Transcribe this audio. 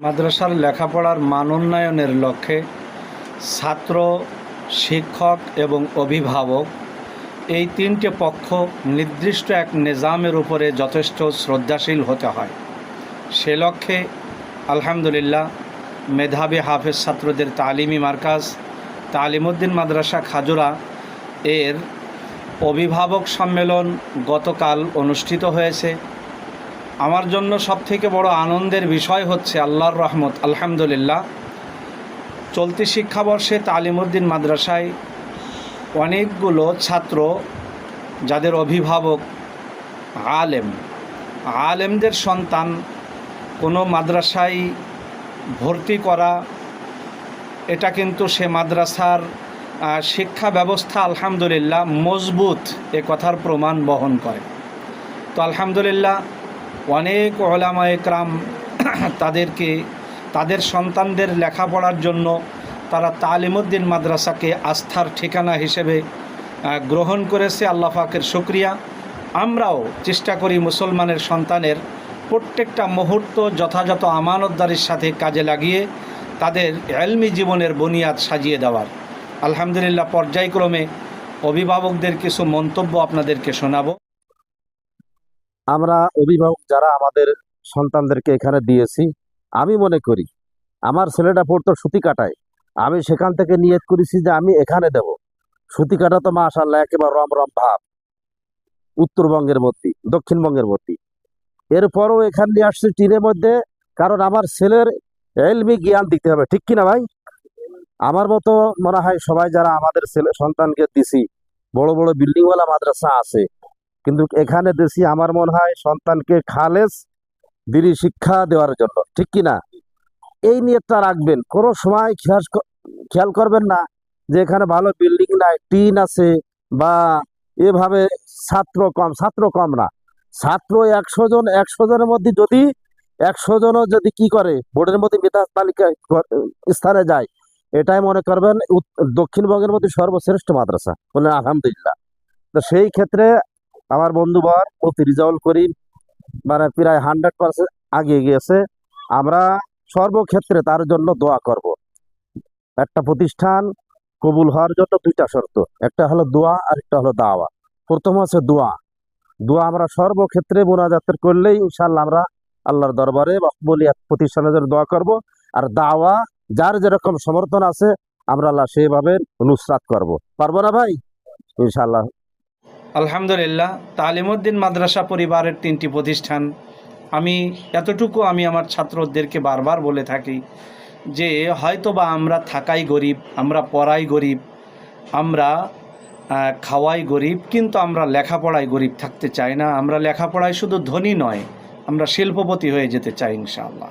মাদ্রাসার লেখাপড়ার মান উন্নয়নের লক্ষ্যে ছাত্র, শিক্ষক এবং অভিভাবক এই তিনটে পক্ষ নির্দিষ্ট এক নিজামের উপরে যথেষ্ট শ্রদ্ধাশীল হতে হয়। সে লক্ষ্যে আলহামদুলিল্লাহ মেধাবী হাফেজ ছাত্রদের তালিমি মার্কাজ তালিমউদ্দিন মাদ্রাসা খাজুরা এর অভিভাবক সম্মেলন গতকাল অনুষ্ঠিত হয়েছে। আমার জন্য সবথেকে বড় আনন্দের বিষয় হচ্ছে আল্লাহর রহমত, আলহামদুলিল্লাহ চলতি শিক্ষাবর্ষে তালিমউদ্দিন মাদ্রাসায় অনেকগুলো ছাত্র যাদের অভিভাবক আলেমদের সন্তান কোনো মাদ্রাসায় ভর্তি করা, এটা কিন্তু সে মাদ্রাসার শিক্ষা ব্যবস্থা আলহামদুলিল্লাহ মজবুত এ কথার প্রমাণ বহন করে। তো আলহামদুলিল্লাহ অনেক উলামা একরাম তাদের সন্তানদের লেখাপড়ার জন্য তারা তালিমউদ্দিন মাদ্রাসাকে আস্থার ঠিকানা হিসেবে গ্রহণ করেছে। আল্লাহ পাকের শুকরিয়া। আমরাও চেষ্টা করি মুসলমানের সন্তানের প্রত্যেকটা মুহূর্ত যথাযথ আমানতদারির সাথে কাজে লাগিয়ে তাদের ইলমি জীবনের বুনিয়াদ সাজিয়ে দেওয়ার। আলহামদুলিল্লাহ পর্যায়ক্রমে অভিভাবকদের কিছু মন্তব্য আপনাদেরকে শোনাবো। আমরা অভিভাবক যারা আমাদের সন্তানদেরকে এখানে দিয়েছি, আমি মনে করি আমার ছেলেটা পড়তো সুতিকাটায়, আমি সেখান থেকে নিয়ত করেছি যে আমি এখানে দেব। সুতিকাটা তো মাশাআল্লাহ একেবারে রমরম ভাব, উত্তরবঙ্গের মধ্যে, দক্ষিণবঙ্গের মধ্যে। এরপরও এখানে নিয়ে আসছি টিনের মধ্যে, কারণ আমার ছেলের ইলমি জ্ঞান দিতে হবে, ঠিক কিনা ভাই? আমার মতো মনে হয় সবাই যারা আমাদের ছেলে সন্তানকে দিছি, বড় বড় বিল্ডিংওয়ালা মাদ্রাসা আছে, কিন্তু এখানে দেশি আমার মনে হয় সন্তানকে খালেস দিনী শিক্ষা দেওয়ার জন্য, ঠিক কিনা? এই নিয়তটা রাখবেন। কোনো সময় খেয়াল করবেন না যে এখানে ভালো বিল্ডিং নাই, টিন আছে, বা এভাবে ছাত্র কম না। ছাত্র 100 জন, 100 জনের মধ্যে যদি 100 জনও যদি কি করে বোর্ডের মধ্যে মেধা তালিকা স্থানে যায়, এটাই মনে করবেন দক্ষিণবঙ্গের মধ্যে সর্বশ্রেষ্ঠ মাদ্রাসা বলে আলহামদুলিল্লাহ। তো সেই ক্ষেত্রে আমার বন্ধুবর মুফতি রিজাউল করিম মানে প্রায় 100% আগিয়ে গিয়েছে। আমরা সর্বক্ষেত্রে তার জন্য দোয়া করব। একটা প্রতিষ্ঠান কবুল হওয়ার জন্য দুইটা শর্ত, একটা হলো দোয়া আর একটা হলো দাওয়া। প্রথম হচ্ছে দোয়া আমরা সর্বক্ষেত্রে মোনাজাত করলেই ইনশাআল্লাহ আমরা আল্লাহর দরবারে মকবুলিয়াত প্রতিষ্ঠানের জন্য দোয়া করব। আর দাওয়া যার যেরকম সমর্থন আছে আমরা আল্লাহ সেভাবে নুসরাত করব। পারবো না ভাই? ইনশাআল্লাহ। আলহামদুলিল্লাহ তালিমউদ্দিন মাদ্রাসা পরিবারের 3টি প্রতিষ্ঠান। আমি আমার ছাত্রদেরকে বারবার বলে থাকি যে হয়তোবা আমরা থাকাই গরিব, আমরা পড়াই গরিব, আমরা খাওয়াই গরিব, কিন্তু আমরা লেখাপড়ায় গরিব থাকতে চাই না। আমরা লেখাপড়ায় শুধু ধনী নয়, আমরা শিল্পপতি হয়ে যেতে চাই ইনশাআল্লাহ।